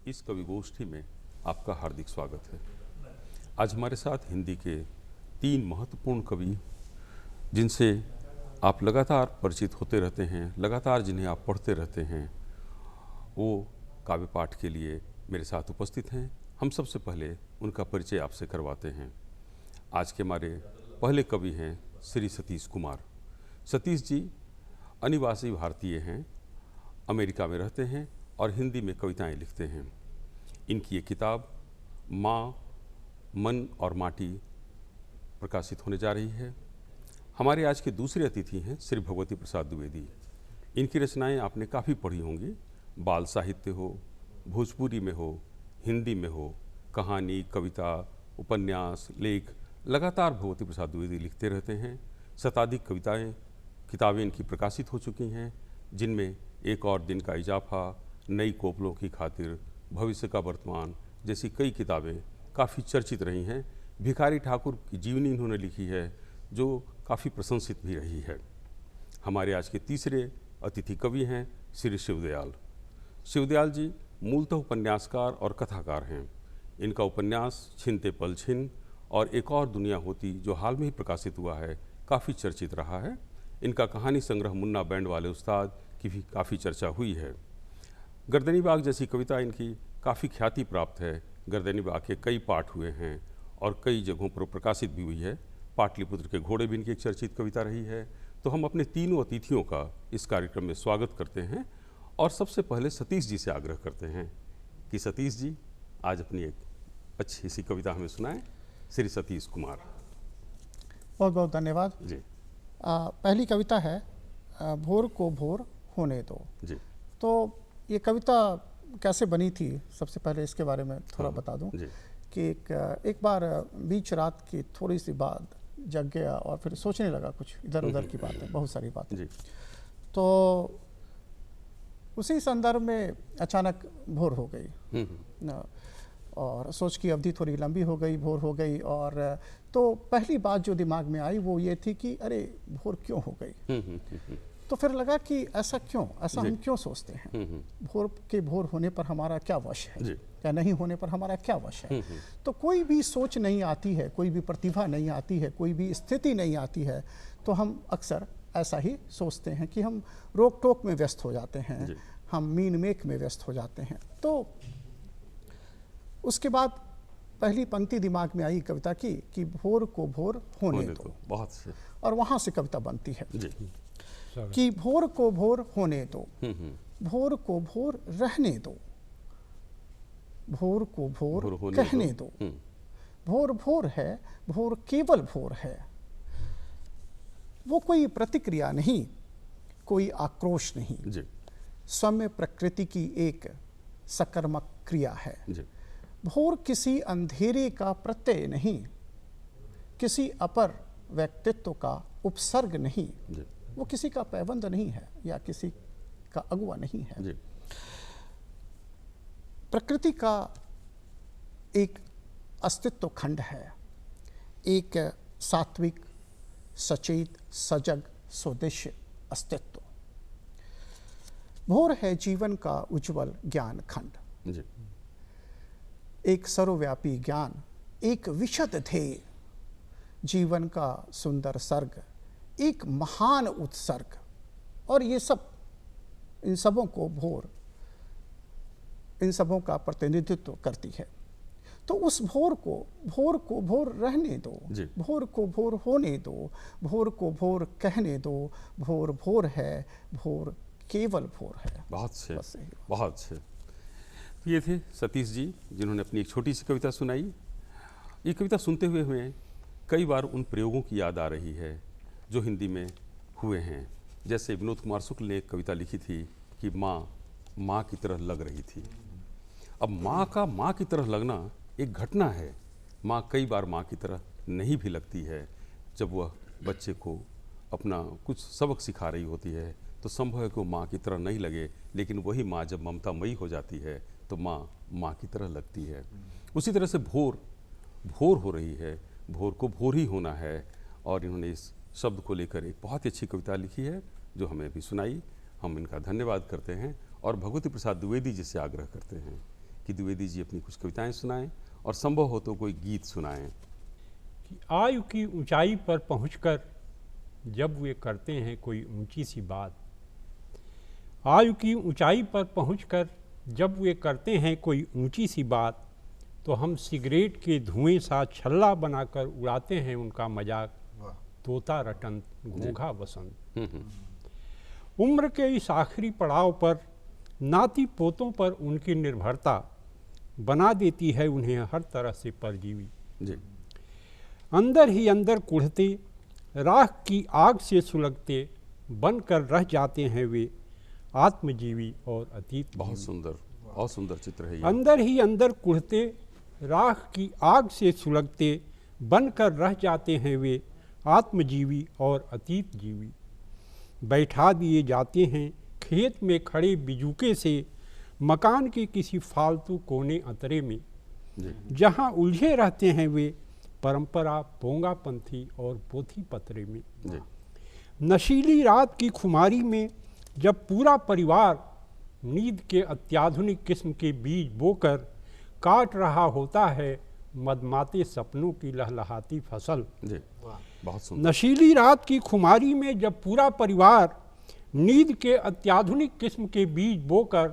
इस कवि गोष्ठी में आपका हार्दिक स्वागत है। आज हमारे साथ हिंदी के 3 महत्वपूर्ण कवि, जिनसे आप लगातार परिचित होते रहते हैं, लगातार जिन्हें आप पढ़ते रहते हैं, वो काव्य पाठ के लिए मेरे साथ उपस्थित हैं। हम सबसे पहले उनका परिचय आपसे करवाते हैं। आज के हमारे पहले कवि हैं श्री सतीश कुमार। सतीश जी अनिवासी भारतीय हैं, अमेरिका में रहते हैं और हिंदी में कविताएं लिखते हैं। इनकी ये किताब माँ, मन और माटी प्रकाशित होने जा रही है। हमारे आज के दूसरे अतिथि हैं श्री भगवती प्रसाद द्विवेदी। इनकी रचनाएं आपने काफ़ी पढ़ी होंगी, बाल साहित्य हो, भोजपुरी में हो, हिंदी में हो, कहानी, कविता, उपन्यास, लेख, लगातार भगवती प्रसाद द्विवेदी लिखते रहते हैं। शताधिक किताबें इनकी प्रकाशित हो चुकी हैं, जिनमें एक और दिन का इजाफा, नई कोपलों की खातिर, भविष्य का वर्तमान जैसी कई किताबें काफ़ी चर्चित रही हैं। भिखारी ठाकुर की जीवनी इन्होंने लिखी है, जो काफ़ी प्रशंसित भी रही है। हमारे आज के तीसरे अतिथि कवि हैं श्री शिवदयाल। शिवदयाल जी मूलतः उपन्यासकार और कथाकार हैं। इनका उपन्यास छिनते पल छिन और एक और दुनिया होती, जो हाल में ही प्रकाशित हुआ है, काफ़ी चर्चित रहा है। इनका कहानी संग्रह मुन्ना बैंड वाले उस्ताद की भी काफ़ी चर्चा हुई है। गर्दनी बाग जैसी कविता इनकी काफ़ी ख्याति प्राप्त है। गर्दनी बाग के कई पाठ हुए हैं और कई जगहों पर प्रकाशित भी हुई है। पाटलिपुत्र के घोड़े भी इनकी एक चर्चित कविता रही है। तो हम अपने तीनों अतिथियों का इस कार्यक्रम में स्वागत करते हैं और सबसे पहले सतीश जी से आग्रह करते हैं कि सतीश जी आज अपनी एक अच्छी सी कविता हमें सुनाएं। श्री सतीश कुमार। बहुत बहुत धन्यवाद जी। पहली कविता है भोर को भोर होने दो। जी। तो ये कविता कैसे बनी थी, सबसे पहले इसके बारे में थोड़ा बता दूं कि एक बार बीच रात की थोड़ी सी बाद जग गया और फिर सोचने लगा कुछ इधर उधर की बातें, बहुत सारी बातें। तो उसी संदर्भ में अचानक भोर हो गई और सोच की अवधि थोड़ी लंबी हो गई, भोर हो गई। और तो पहली बात जो दिमाग में आई वो ये थी कि अरे भोर क्यों हो गई। तो फिर लगा कि ऐसा हम क्यों सोचते हैं, भोर के भोर होने पर हमारा क्या वश है या नहीं होने पर हमारा क्या वश है। तो कोई भी सोच नहीं आती है, कोई भी प्रतिभा नहीं आती है, कोई भी स्थिति नहीं आती है, तो हम अक्सर ऐसा ही सोचते हैं कि हम रोक टोक में व्यस्त हो जाते हैं, हम मीन मेक में व्यस्त हो जाते हैं। तो उसके बाद पहली पंक्ति दिमाग में आई कविता की कि भोर को भोर होने दो। बहुत से। और वहाँ से कविता बनती है जी। कि भोर को भोर होने दो, भोर को भोर रहने दो, भोर को भोर कहने दो। भोर भोर है, भोर केवल भोर है। वो कोई प्रतिक्रिया नहीं, कोई आक्रोश नहीं, सौम्य प्रकृति की एक सकर्मक क्रिया है। भोर किसी अंधेरे का प्रत्यय नहीं, किसी अपर व्यक्तित्व का उपसर्ग नहीं, वो किसी का पैबंद नहीं है या किसी का अगुआ नहीं है। प्रकृति का एक अस्तित्व खंड है, एक सात्विक, सचेत, सजग, स्वदेश अस्तित्व। भोर है जीवन का उज्जवल ज्ञान खंड, एक सर्वव्यापी ज्ञान, एक विशद ध्येय, जीवन का सुंदर सर्ग, एक महान उत्सर्ग। और ये सब, इन सबों को भोर, इन सबों का प्रतिनिधित्व करती है। तो उस भोर को भोर रहने दो, भोर को भोर होने दो, भोर को भोर कहने दो। भोर भोर है, भोर केवल भोर है। बहुत से, बहुत से। तो ये थे सतीश जी, जिन्होंने अपनी एक छोटी सी कविता सुनाई। ये कविता सुनते हुए हमें कई बार उन प्रयोगों की याद आ रही है जो हिंदी में हुए हैं। जैसे विनोद कुमार शुक्ल ने एक कविता लिखी थी कि माँ की तरह लग रही थी। अब माँ का माँ की तरह लगना एक घटना है। माँ कई बार माँ की तरह नहीं भी लगती है। जब वह बच्चे को अपना कुछ सबक सिखा रही होती है तो संभव है कि वो माँ की तरह नहीं लगे, लेकिन वही माँ जब ममतामयी हो जाती है तो माँ की तरह लगती है। उसी तरह से भोर हो रही है, भोर को भोर ही होना है। और इन्होंने इस शब्द को लेकर एक बहुत ही अच्छी कविता लिखी है जो हमें भी सुनाई। हम इनका धन्यवाद करते हैं और भगवती प्रसाद द्विवेदी जी से आग्रह करते हैं कि द्विवेदी जी अपनी कुछ कविताएं सुनाएं और संभव हो तो कोई गीत सुनाएं। कि आयु की ऊंचाई पर पहुंचकर जब वे करते हैं कोई ऊंची सी बात, आयु की ऊंचाई पर पहुंचकर जब वे करते हैं कोई ऊंची सी बात, तो हम सिगरेट के धुएं सा छल्ला बनाकर उड़ाते हैं उनका मजाक, तोता रटन घोंघा वसंत। उम्र के इस आखिरी पड़ाव पर नाती पोतों पर उनकी निर्भरता बना देती है उन्हें हर तरह से परजीवी। जी। अंदर ही अंदर कुढ़ते, राख की आग से सुलगते बनकर रह जाते हैं वे आत्मजीवी और अतीत। बहुत सुंदर चित्र है ये। अंदर ही अंदर कुढ़ते, राख की आग से सुलगते बनकर रह जाते हैं वे आत्मजीवी और अतीत जीवी। बैठा दिए जाते हैं खेत में खड़े बिजूके से मकान के किसी फालतू कोने अतरे में, जहां उलझे रहते हैं वे परंपरा, पोंगापंथी और पोथी पतरे में। नशीली रात की खुमारी में जब पूरा परिवार नींद के अत्याधुनिक किस्म के बीज बोकर काट रहा होता है मदमाते सपनों की लहलहाती फसल। जी, बहुत सुंदर। नशीली रात की खुमारी में जब पूरा परिवार नींद के अत्याधुनिक किस्म के बीज बोकर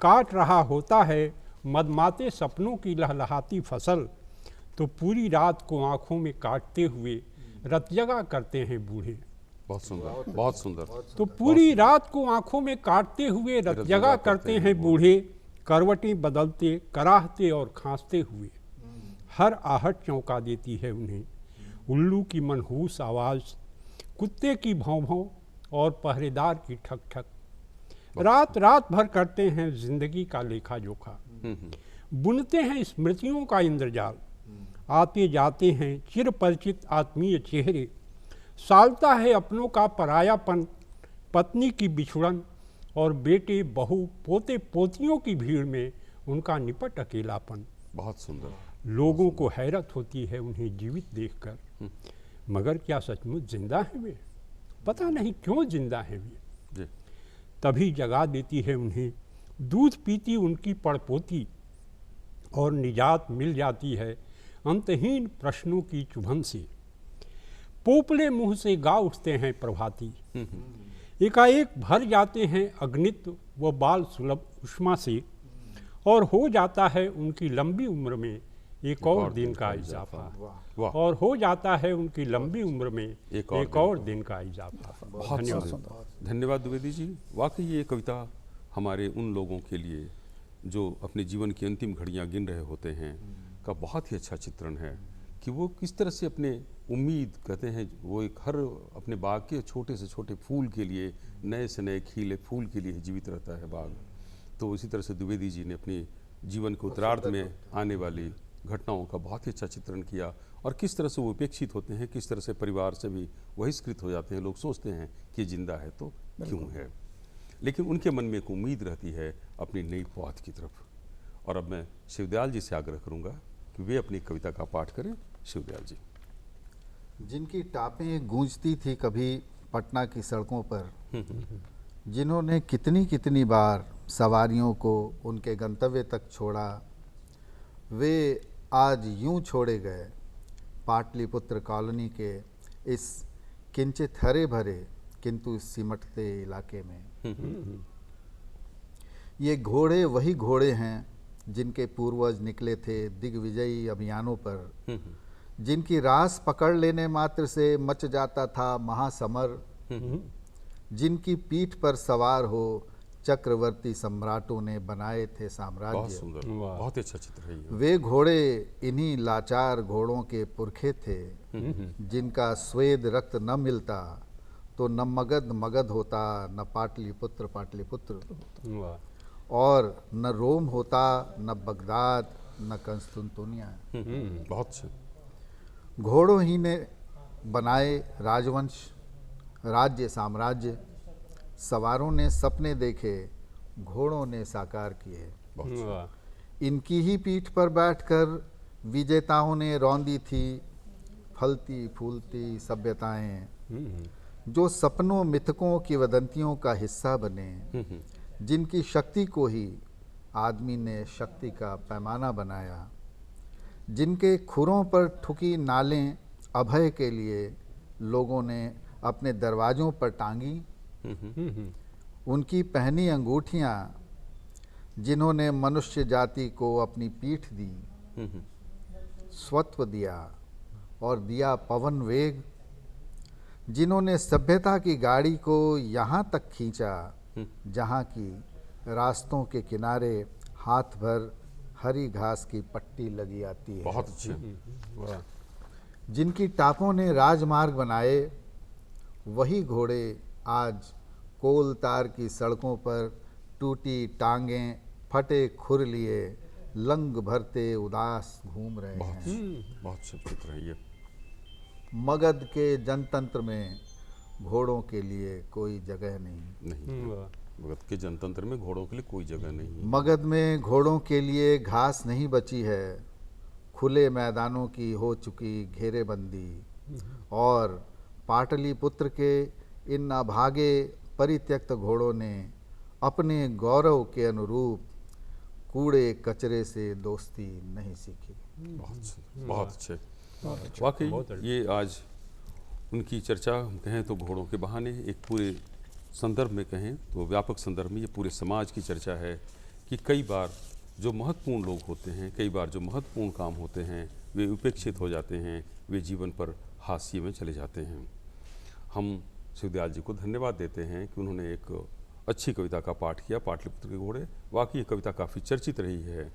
काट रहा होता है मदमाते सपनों की लहलहाती फसल, तो पूरी रात को आंखों में काटते हुए रतजगा करते हैं बूढ़े। बहुत सुंदर, बहुत सुंदर। तो पूरी रात को आंखों में काटते हुए रतजगा करते हैं बूढ़े, करवटें बदलते, कराहते और खांसते हुए। हर आहट चौंका देती है उन्हें, उल्लू की मनहूस आवाज़, कुत्ते की भौं भौं और पहरेदार की ठक ठक। रात रात भर करते हैं जिंदगी का लेखा जोखा, बुनते हैं स्मृतियों का इंद्रजाल। आते जाते हैं चिर परिचित आत्मीय चेहरे, सालता है अपनों का परायापन, पत्नी की बिछुड़न और बेटे बहू पोते पोतियों की भीड़ में उनका निपट अकेलापन। बहुत सुंदर। लोगों को हैरत होती है उन्हें जीवित देखकर, मगर क्या सचमुच जिंदा है वे? पता नहीं क्यों जिंदा है वे। तभी जगा देती है उन्हें दूध पीती उनकी पड़पोती, और निजात मिल जाती है अंतहीन प्रश्नों की चुभन से। पोपले मुंह से गा उठते हैं प्रभाती, एकाएक भर जाते हैं अग्नित्व व बाल सुलभ उष्मा से, और हो जाता है उनकी लंबी उम्र में एक और दिन का इजाफा। और हो जाता है उनकी लंबी उम्र में एक और दिन का इजाफा। धन्यवाद। धन्यवाद द्विवेदी जी। वाकई ये कविता हमारे उन लोगों के लिए जो अपने जीवन की अंतिम घड़ियां गिन रहे होते हैं का बहुत ही अच्छा चित्रण है कि वो किस तरह से अपने उम्मीद कहते हैं, वो एक हर अपने बाग के छोटे से छोटे फूल के लिए, नए से नए खिले फूल के लिए जीवित रहता है बाग। तो इसी तरह से द्विवेदी जी ने अपने जीवन के उत्तरार्ध में आने वाली घटनाओं का बहुत ही अच्छा चित्रण किया, और किस तरह से वो उपेक्षित होते हैं, किस तरह से परिवार से भी बहिष्कृत हो जाते हैं। लोग सोचते हैं कि जिंदा है तो क्यों है, लेकिन उनके मन में एक उम्मीद रहती है अपनी नई पौध की तरफ। और अब मैं शिवदयाल जी से आग्रह करूंगा कि वे अपनी कविता का पाठ करें। शिवदयाल जी। जिनकी टापें गूंजती थी कभी पटना की सड़कों पर, जिन्होंने कितनी कितनी बार सवारियों को उनके गंतव्य तक छोड़ा, वे आज यूं छोड़े गए पाटलिपुत्र कॉलोनी के इस किंचित हरे भरे किंतु सिमटते इलाके में। ये घोड़े वही घोड़े हैं जिनके पूर्वज निकले थे दिग्विजयी अभियानों पर, जिनकी रास पकड़ लेने मात्र से मच जाता था महासमर, जिनकी पीठ पर सवार हो चक्रवर्ती सम्राटों ने बनाए थे साम्राज्य। बहुत सुंदर, बहुत अच्छा चित्र है ये। वे घोड़े इन्हीं लाचार घोड़ों के पुरखे थे, जिनका स्वेद रक्त न मिलता तो न मगध मगध होता, न पाटलिपुत्र पाटलिपुत्र, और न रोम होता, न बगदाद, न कंस्तुनतुनिया। बहुत अच्छा। घोड़ों ही ने बनाए राजवंश, राज्य, साम्राज्य। सवारों ने सपने देखे, घोड़ों ने साकार किए। इनकी ही पीठ पर बैठकर विजेताओं ने रौंदी थी फलती फूलती सभ्यताएं, जो सपनों मिथकों की वदंतियों का हिस्सा बने, जिनकी शक्ति को ही आदमी ने शक्ति का पैमाना बनाया, जिनके खुरों पर ठुकी नालें अभय के लिए लोगों ने अपने दरवाज़ों पर टांगी, उनकी पहनी अंगूठियाँ जिन्होंने मनुष्य जाति को अपनी पीठ दी, स्वत्व दिया और दिया पवन वेग, जिन्होंने सभ्यता की गाड़ी को यहाँ तक खींचा जहाँ की रास्तों के किनारे हाथ भर हरी घास की पट्टी लगी आती है। बहुत अच्छे। वाह। जिनकी टापों ने राजमार्ग बनाए, वही घोड़े आज कोल तार की सड़कों पर टूटी टांगें, फटे खुर लिए लंग भरते उदास घूम रहे हैं। बहुत अच्छे चित्र है ये। मगध के जनतंत्र में घोड़ों के लिए कोई जगह नहीं। वाह। मगध के जनतंत्र में घोड़ों के लिए कोई जगह नहीं है। मगध में घोड़ों के लिए घास नहीं बची है, खुले मैदानों की हो चुकी घेरेबंदी, और पाटलिपुत्र के इन अभागे परित्यक्त घोड़ों ने अपने गौरव के अनुरूप कूड़े कचरे से दोस्ती नहीं सीखी। बहुत अच्छे, बहुत अच्छे। वाकई ये आज उनकी चर्चा हम कहें तो घोड़ों के बहाने एक पूरे संदर्भ में कहें तो व्यापक संदर्भ में ये पूरे समाज की चर्चा है कि कई बार जो महत्वपूर्ण लोग होते हैं, कई बार जो महत्वपूर्ण काम होते हैं वे उपेक्षित हो जाते हैं, वे जीवन पर हाशिए में चले जाते हैं। हम शिवदयाल जी को धन्यवाद देते हैं कि उन्होंने एक अच्छी कविता का पाठ किया, पाटलिपुत्र के घोड़े। वाकई ये कविता काफ़ी चर्चित रही है।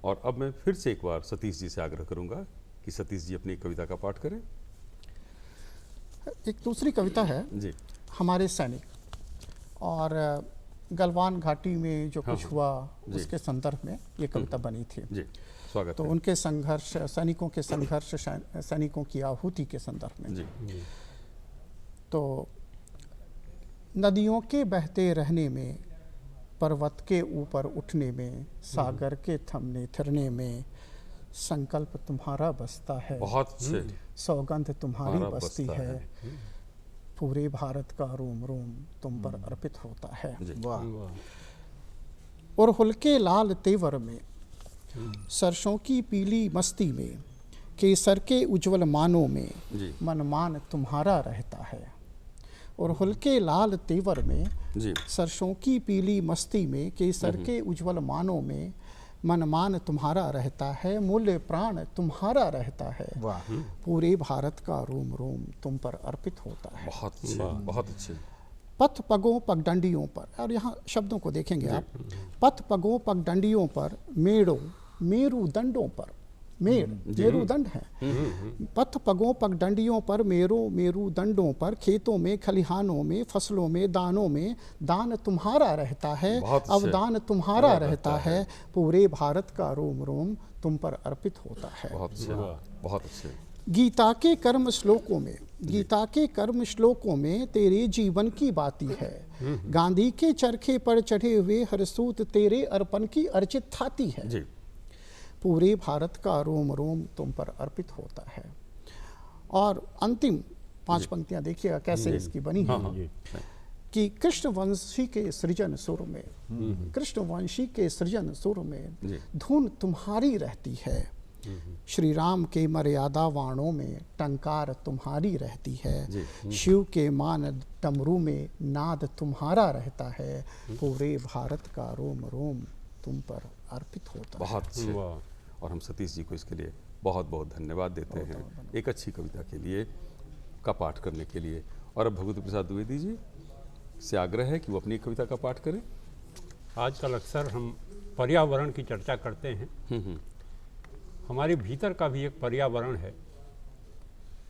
और अब मैं फिर से एक बार सतीश जी से आग्रह करूंगा कि सतीश जी अपनी कविता का पाठ करें। एक दूसरी कविता है जी हमारे सैनिक, और गलवान घाटी में जो कुछ हुआ जी। उसके संदर्भ में ये कविता बनी थी। जी, स्वागत तो है। उनके संघर्ष, सैनिकों के संघर्ष, सैनिकों की आहुति के संदर्भ में। जी तो नदियों के बहते रहने में, पर्वत के ऊपर उठने में, सागर के थमने थिरने में, संकल्प तुम्हारा बसता है, बहुत अच्छे। सौगंध तुम्हारी तुम्हारा बसती बसता है, पूरे भारत का रोम रोम तुम पर अर्पित होता है। जी वाह। और हुलके लाल तेवर में, सरसों की पीली मस्ती में, केसर के उज्जवल मानों में, जी मनमान तुम्हारा रहता है। और हुलके लाल तेवर में, जी सरसों की पीली मस्ती में, केसर के उज्जवल मानों में, मनमान तुम्हारा रहता है, मूल्य प्राण तुम्हारा रहता है, वाह। पूरे भारत का रोम रोम तुम पर अर्पित होता है। बहुत अच्छे, बहुत अच्छे। पथ पगों पगडंडियों पर, और यहाँ शब्दों को देखेंगे आप, पथ पगों पगडंडियों पर, मेड़ों मेरुदंडों पर, मेरुदंड है, पथ पगों पगडंडियों पर, मेरुदंडों पर, खेतों में खलिहानों में, फसलों में, दानों में, दान तुम्हारा रहता है, बहुत अच्छे। अवदान तुम्हारा रहता है, पूरे भारत का रोम रोम तुम पर अर्पित होता है। बहुत अच्छे, बहुत अच्छे। गीता के कर्म श्लोकों में, गीता के कर्म श्लोकों में तेरे जीवन की बाती है, गांधी के चरखे पर चढ़े हुए हरसूत तेरे अर्पण की अर्चित थाती है, जी पूरे भारत का रोम रोम तुम पर अर्पित होता है। और अंतिम 5 पंक्तियां देखिएगा कैसे इसकी बनी है। हाँ। कि कृष्णवंशी के सृजन सुर में, कृष्णवंशी के सृजन सुर में जी। धुन तुम्हारी रहती है, श्री राम के मर्यादा वाणों में टंकार तुम्हारी रहती है, शिव के मान डमरू में नाद तुम्हारा रहता है, पूरे भारत का रोम रोम तुम पर अर्पित होता है। बहुत अच्छे। और हम सतीश जी को इसके लिए बहुत बहुत धन्यवाद देते हैं, एक अच्छी कविता के लिए, का पाठ करने के लिए। और अब भगवती प्रसाद द्विवेदी जी से आग्रह है कि वो अपनी कविता का पाठ करें। आजकल अक्सर हम पर्यावरण की चर्चा करते हैं। हमारे भीतर का भी एक पर्यावरण है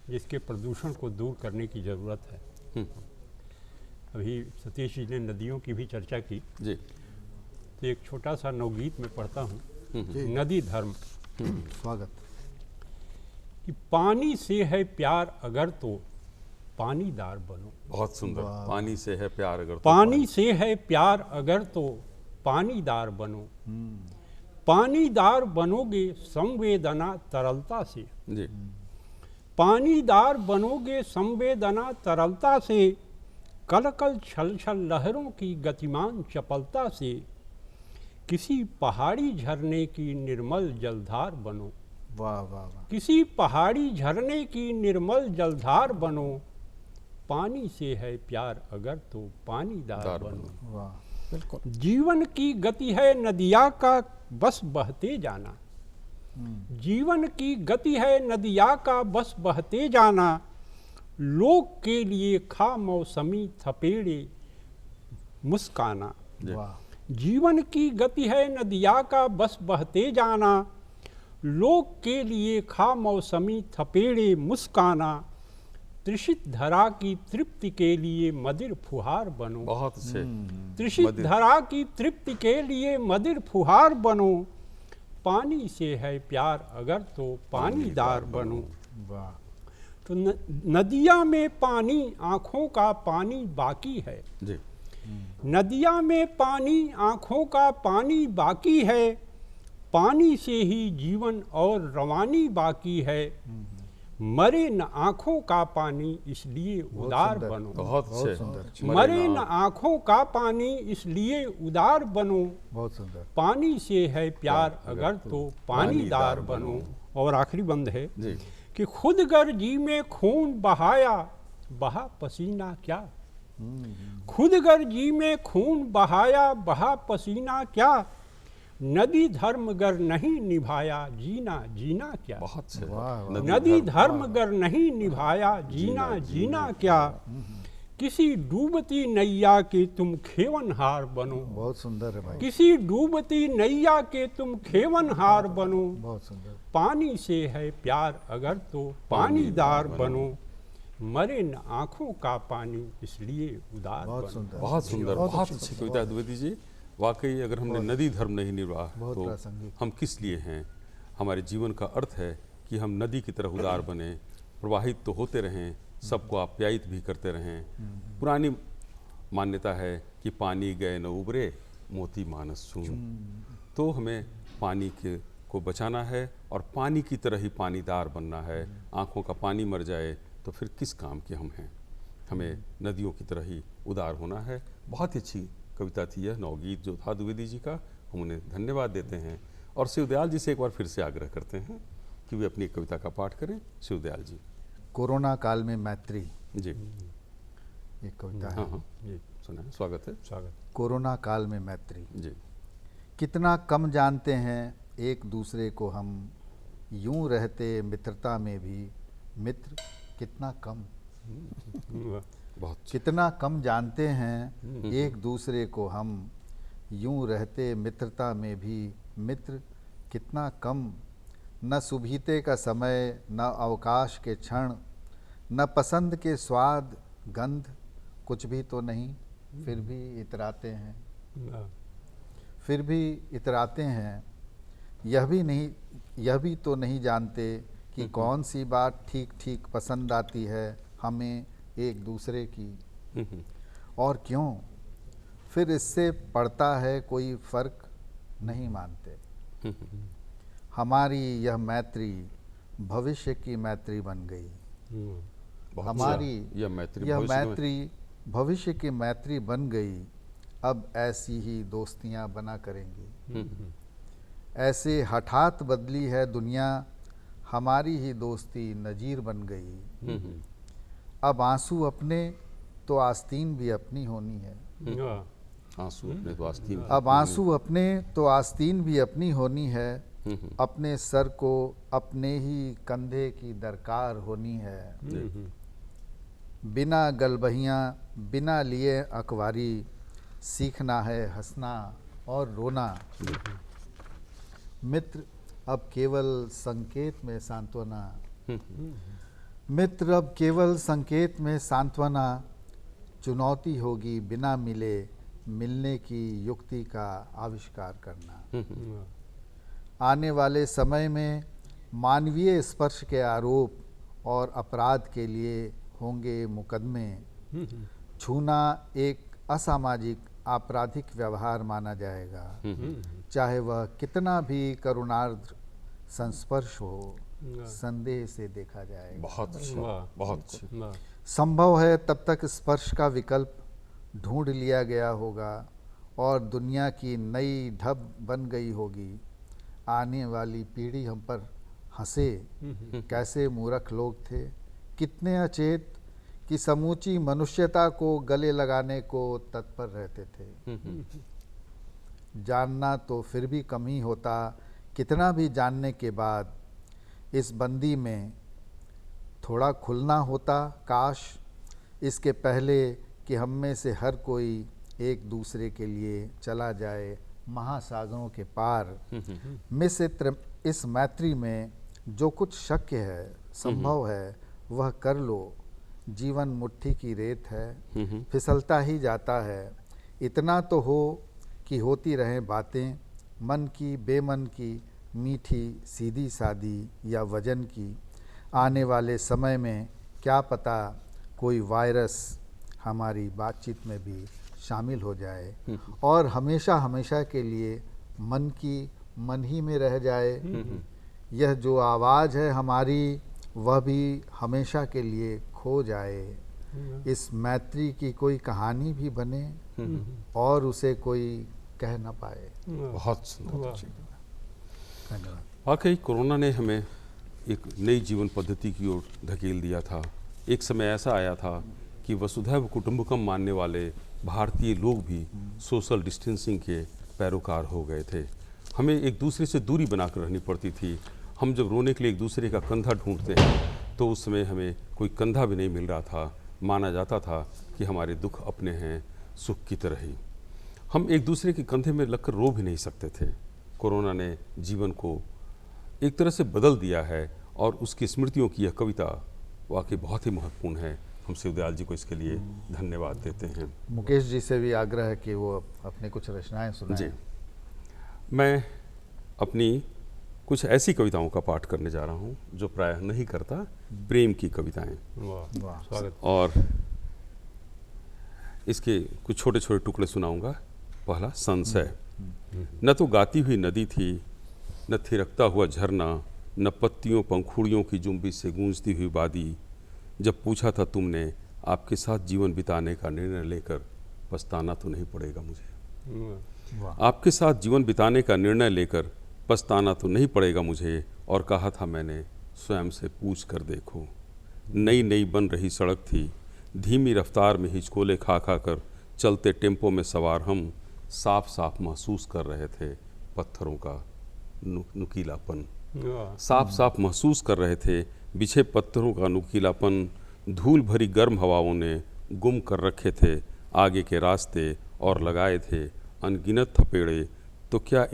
जिसके प्रदूषण को दूर करने की ज़रूरत है। अभी सतीश जी ने नदियों की भी चर्चा की, जी तो एक छोटा सा नवगीत में पढ़ता हूँ, नदी धर्म। स्वागत। कि पानी से है प्यार अगर तो पानीदार बनो, बहुत सुंदर। पानी से है प्यार अगर तो पानी से है प्यार अगर तो पानीदार बनो, पानीदार बनोगे संवेदना तरलता से, जी पानीदार बनोगे संवेदना तरलता से, कल कल छल छल लहरों की गतिमान चपलता से, किसी पहाड़ी झरने की निर्मल जलधार बनो। वाह वाह वाह। किसी पहाड़ी झरने की निर्मल जलधार बनो, पानी से है प्यार अगर तो पानीदार बनो। वाह बिल्कुल। जीवन की गति है नदिया का बस बहते जाना। जीवन की गति है नदिया का बस बहते जाना, लोग के लिए खा मौसमी थपेड़े मुस्काना। वाह। जीवन की गति है नदिया का बस बहते जाना, लोग के लिए खा मौसमी थपेड़े मुस्काना, तृषित धरा की तृप्ति के लिए मदिर फुहार बनो। बहुत अच्छे। तृषित मदिर। धरा की तृप्ति के लिए मदिर फुहार बनो, पानी से है प्यार अगर तो पानीदार बनो। वाह। तो नदिया में पानी आँखों का पानी बाकी है। जी। नदिया में पानी आँखों का पानी बाकी है, पानी से ही जीवन और रवानी बाकी है, मरे न आँखों का पानी इसलिए उदार सुंदर, बनो। बहुत अच्छे। सुंदर। मरे न आँखों का पानी इसलिए उदार बनो, बहुत सुंदर। पानी से है प्यार अगर तो पानीदार बनो। और आखिरी बंद है जी। कि खुद गर्जी में खून बहाया बहा पसीना क्या। खुद गर्जी में खून बहाया बहा पसीना क्या, नदी धर्म गर नहीं निभाया जीना जीना क्या। बहुत अच्छे। वाह, वाह। नदी धर्म गर नहीं निभाया जीना जीना क्या, किसी डूबती नैया के तुम खेवनहार बनो। बहुत सुंदर है भाई। किसी डूबती नैया के तुम खेवनहार बनो, बहुत सुंदर। पानी से है प्यार अगर तो पानीदार बनो, मरे न आँखों का पानी इसलिए उदार बहुत बनो। सुंदर। बहुत सुंदर। बहुत अच्छी कविता द्विवेदी जी। वाकई अगर हमने नदी धर्म नहीं निभाया बहुत तो प्रासंगिक। हम किस लिए हैं। हमारे जीवन का अर्थ है कि हम नदी की तरह उदार बने, प्रवाहित तो होते रहें, सबको आप्यायित भी करते रहें। पुरानी मान्यता है कि पानी गए न उबरे मोती मानस चूम। तो हमें पानी को बचाना है और पानी की तरह ही पानीदार बनना है। आँखों का पानी मर जाए तो फिर किस काम के हम हैं। हमें नदियों की तरह ही उदार होना है। बहुत ही अच्छी कविता थी यह, नवगीत जो था द्विवेदी जी का, हम उन्हें धन्यवाद देते हैं। और शिवदयाल जी से एक बार फिर से आग्रह करते हैं कि वे अपनी कविता का पाठ करें। शिवदयाल जी। कोरोना काल में मैत्री जी। एक कविता है। हाँ हाँ जी, सुना है, स्वागत है। स्वागत। कोरोना काल में मैत्री। जी। कितना कम जानते हैं एक दूसरे को हम, यूं रहते मित्रता में भी मित्र कितना कम। बहुत कितना कम जानते हैं एक दूसरे को हम, यूं रहते मित्रता में भी मित्र कितना कम। न सुबीते का समय, न अवकाश के क्षण, न पसंद के स्वाद गंध, कुछ भी तो नहीं फिर भी इतराते हैं। फिर भी इतराते हैं। यह भी तो नहीं जानते कि कौन सी बात ठीक ठीक पसंद आती है हमें एक दूसरे की, और क्यों फिर इससे पड़ता है कोई फर्क नहीं मानते। हमारी यह मैत्री भविष्य की मैत्री बन गई। बहुत हमारी अच्छा। यह मैत्री भविष्य की मैत्री बन गई। अब ऐसी ही दोस्तियां बना करेंगी। ऐसे हठात बदली है दुनिया, हमारी ही दोस्ती नजीर बन गई। अब आंसू अपने तो आस्तीन भी अपनी होनी है। आंसू अपने तो आस्तीन। अब आंसू अपने तो आस्तीन भी अपनी होनी है। अपने सर को अपने ही कंधे की दरकार होनी है। बिना गलबहियाँ बिना लिए अखबारी, सीखना है हंसना और रोना। मित्र अब केवल संकेत में सांत्वना। मित्र अब केवल संकेत में सांत्वना। चुनौती होगी बिना मिले मिलने की युक्ति का आविष्कार करना। आने वाले समय में मानवीय स्पर्श के आरोप और अपराध के लिए होंगे मुकदमे। छूना एक असामाजिक आपराधिक व्यवहार माना जाएगा, चाहे वह कितना भी करुणार्द्र संस्पर्श हो, संदेह से देखा जाएगा। बहुत अच्छा, बहुत अच्छा। संभव है तब तक स्पर्श का विकल्प ढूंढ लिया गया होगा और दुनिया की नई ढब बन गई होगी। आने वाली पीढ़ी हम पर हंसे, कैसे मूर्ख लोग थे, कितने अचेत कि समूची मनुष्यता को गले लगाने को तत्पर रहते थे। जानना तो फिर भी कम ही होता, कितना भी जानने के बाद इस बंदी में थोड़ा खुलना होता। काश इसके पहले कि हम में से हर कोई एक दूसरे के लिए चला जाए महासागरों के पार। मित्र, इस मैत्री में जो कुछ शक्य है, संभव है, वह कर लो। जीवन मुट्ठी की रेत है, फिसलता ही जाता है। इतना तो हो कि होती रहें बातें, मन की बेमन की, मीठी सीधी सादी या वजन की। आने वाले समय में क्या पता कोई वायरस हमारी बातचीत में भी शामिल हो जाए और हमेशा हमेशा के लिए मन की मन ही में रह जाए। यह जो आवाज़ है हमारी, वह भी हमेशा के लिए खो जाए। इस मैत्री की कोई कहानी भी बने और उसे कोई कह न पाए। बहुत सुंदर। धन्यवाद। वाकई कोरोना ने हमें एक नई जीवन पद्धति की ओर धकेल दिया था। एक समय ऐसा आया था कि वसुधैव कुटुंबकम मानने वाले भारतीय लोग भी सोशल डिस्टेंसिंग के पैरोकार हो गए थे। हमें एक दूसरे से दूरी बनाकर रहनी पड़ती थी। हम जब रोने के लिए एक दूसरे का कंधा ढूंढते हैं तो उस समय हमें कोई कंधा भी नहीं मिल रहा था। माना जाता था कि हमारे दुख अपने हैं, सुख की तरह ही। हम एक दूसरे के कंधे में लगकर रो भी नहीं सकते थे। कोरोना ने जीवन को एक तरह से बदल दिया है और उसकी स्मृतियों की यह कविता वाकई बहुत ही महत्वपूर्ण है। हम शिवदयाल जी को इसके लिए धन्यवाद देते हैं। मुकेश जी से भी आग्रह है कि वो अपने कुछ रचनाएं सुनाएं। जी, मैं अपनी कुछ ऐसी कविताओं का पाठ करने जा रहा हूँ जो प्रायः नहीं करता, प्रेम की कविताएं। वाह। स्वागत। और इसके कुछ छोटे छोटे टुकड़े सुनाऊंगा। पहला संशय। न तो गाती हुई नदी थी, न थिरकता हुआ झरना, न पत्तियों पंखुड़ियों की जुम्बी से गूंजती हुई वादी। जब पूछा था तुमने आपके साथ जीवन बिताने का निर्णय लेकर, पछताना तो नहीं पड़ेगा मुझे। वाह। आपके साथ जीवन बिताने का निर्णय लेकर पछताना तो नहीं पड़ेगा मुझे। और कहा था मैंने, स्वयं से पूछ कर देखो। नई नई बन रही सड़क थी, धीमी रफ्तार में हिचकोले खा खा कर चलते टेम्पो में सवार हम साफ साफ महसूस कर रहे थे पत्थरों का नुकीलापन। साफ साफ महसूस कर रहे थे बिछे पत्थरों का नुकीलापन। धूल भरी गर्म हवाओं ने गुम कर रखे थे आगे के रास्ते और लगाए थे अनगिनत थपेड़े। तो क्या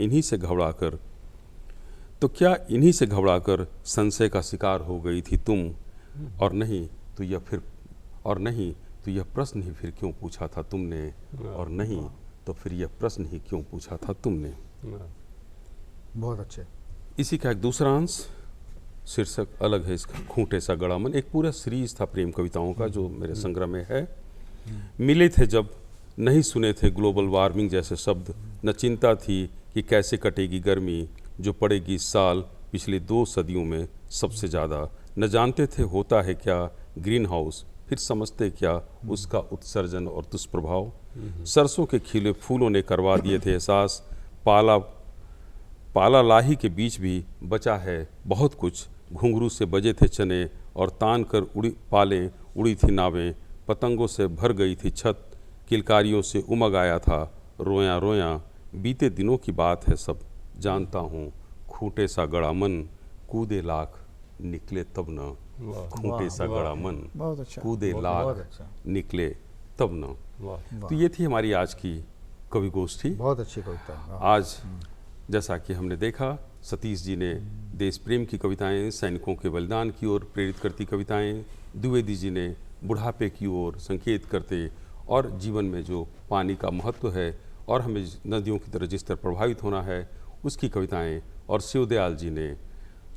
इन्हीं से घबराकर संशय का शिकार हो गई थी तुम। और नहीं तो यह प्रश्न ही फिर क्यों पूछा था तुमने। और नहीं तो फिर यह प्रश्न ही क्यों पूछा था तुमने। बहुत अच्छे। इसी का एक दूसरा अंश, शीर्षक अलग है इसका, खूंटे सा गड़ा मन। एक पूरा सीरीज था प्रेम कविताओं का जो मेरे संग्रह में है। मिले थे जब, नहीं सुने थे ग्लोबल वार्मिंग जैसे शब्द। न चिंता थी कि कैसे कटेगी गर्मी जो पड़ेगी इस साल पिछले 2 सदियों में सबसे ज़्यादा। न जानते थे होता है क्या ग्रीन हाउस, फिर समझते क्या उसका उत्सर्जन और दुष्प्रभाव। सरसों के खिले फूलों ने करवा दिए थे एहसास, पाला लाही के बीच भी बचा है बहुत कुछ। घुंघरू से बजे थे चने और तान कर उड़ी थी नावें। पतंगों से भर गई थी छत, किलकारियों से उमग आया था रोया रोया। बीते दिनों की बात है सब जानता हूँ, खूंटे सा गड़ा मन कूदे लाख निकले तब न। खूंटे सा गड़ा मन बहुत अच्छा। कूदे बहुत लाख अच्छा। निकले तब न। तो ये थी हमारी आज की कवि गोष्ठी। बहुत अच्छी कविता। आज जैसा कि हमने देखा, सतीश जी ने देश प्रेम की कविताएं, सैनिकों के बलिदान की ओर प्रेरित करती कविताएं, द्विवेदी जी ने बुढ़ापे की ओर संकेत करते और जीवन में जो पानी का महत्व है और हमें नदियों की तरह जिस तरह प्रभावित होना है उसकी कविताएं, और शिवदयाल जी ने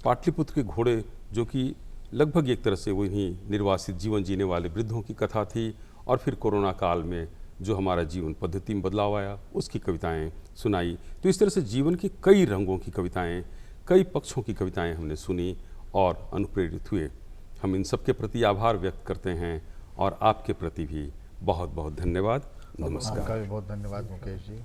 पाटलिपुत्र के घोड़े जो कि लगभग एक तरह से वही निर्वासित जीवन जीने वाले वृद्धों की कथा थी, और फिर कोरोना काल में जो हमारा जीवन पद्धति में बदलाव आया उसकी कविताएं सुनाई। तो इस तरह से जीवन के कई रंगों की कविताएं, कई पक्षों की कविताएं हमने सुनी और अनुप्रेरित हुए। हम इन सब के प्रति आभार व्यक्त करते हैं और आपके प्रति भी बहुत बहुत धन्यवाद। नमस्कार। आपका भी बहुत धन्यवाद मुकेश जी।